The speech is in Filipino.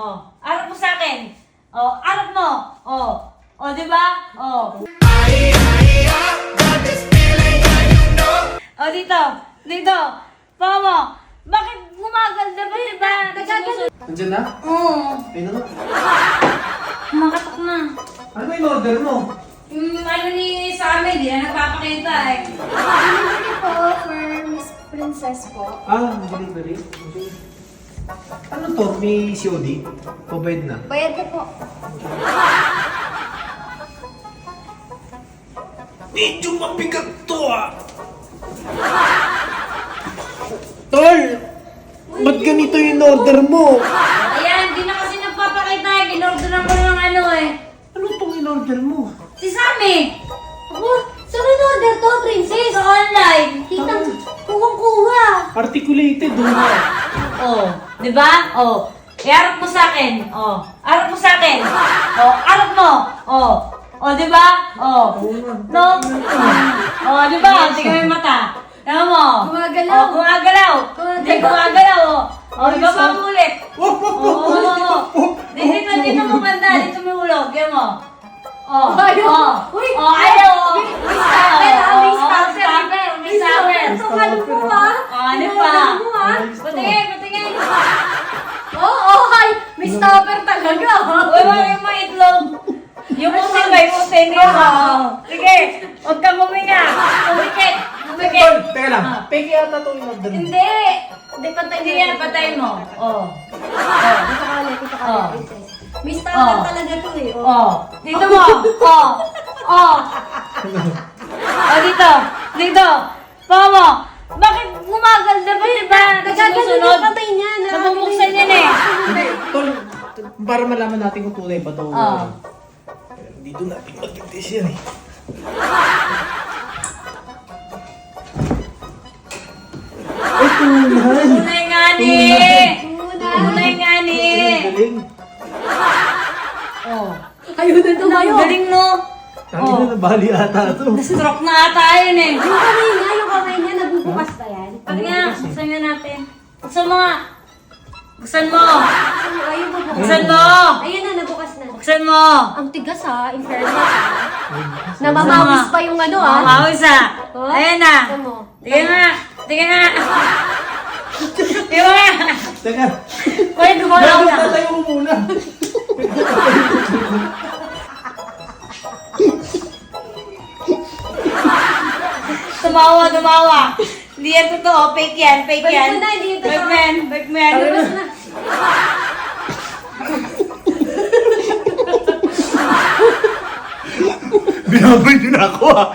Oh, arap mo sa akin. Oh, arap mo. Oh. Oh, di ba? Oh. Oh, dito. Dito. Paa mo. Bakit gumaganda ba, di ba? Nandiyan na? Oo. Ayun na nga. Makatok na. Ano ba yung order mo? Yung ano ni sa amin, di na nagpapakita eh. Delivery po for Miss Princess po. Ah, delivery. Okay. Ano to? May COD? Pabayad na? Bayad ko po. Medyo mabigat to ah! Tol! Ba't ganito yung order mo? Ayan, di na kasi nagpapakita eh. Ginorderan ko ng ano eh. Ano tong in-order mo? Si Sammy! Ako, saan in-order to, Princess? Sa online. Kitang kuwang-kuwa. Articulated, Oh, di ba? Oh. Iarap mo sa akin. Oh. Arap mo sa akin. Oh, arap mo. Oh. Oh, di ba? Oh. No? Oh, di ba? Tingnan mo yung mata. Tingnan mo. Gumagalaw. Oh, gumagalaw. Hindi, gumagalaw. Oh. Oh, di ba pa ulit? Oh, Dito mo banda. Dito mo ulog. Yan mo. Oh. Ayaw. Oh. Uy. Oh, ayaw. May stopper, ah. May stopper. May stopper. Ito, ano po, ah? Oh, ano pa? In-order mo, ah. Patingin, patingin. Oo, ay. May stopper talaga. Uy, yung mga itlog. Yung usin ba? Yung usin. Sige, huwag kang huminga. Humikit. Humikit. Tol, teka lang. Ah. Peke yata to in-order mo. Hindi. Hindi yan, patay mo. Oh. Dito ka ulit, Oh. Princess. May stopper Oh. talaga to eh. Oh. Oh. Dito mo. Oh. Oh. Oh, dito. Dito. Paa mo. Bakit gumaganda ba, di ba? Nagagano yung kamay niya. Nabubuksan yan eh. Tol, para malaman natin kung tunay ba to. Oh. Dito natin mag-test yan eh. Ay, tunay! Tunay nga ni. Tunay nga ni. Galing. Oh. Ayun na tumayo. Ang galing no. Tangin na nabali ata to. Na-stroke na ata yun eh. Yung kamay niya, nabubukas pa yan. Pag nga, buksan nga natin. Buksan mo nga. Buksan mo. Ayun, bubukas. Buksan mo. Ayun na, nabukas na. Buksan mo. Ang tigas ha, in fairness ha. Namamawis pa yung ano ha. Mawis ah. Oh. Ayan na. Tignan mo. Tingnan nga. Tingnan nga. Tingnan nga. Teka, Pwede gumalaw dapat na. tatayo mo muna. Tumawa, tumawa. Hindi yan totoo. Fake yan. Fake Balik yan. mo na, hindi yan totoo. Fake man. Fake man. Labas na. Binabay din ako ah.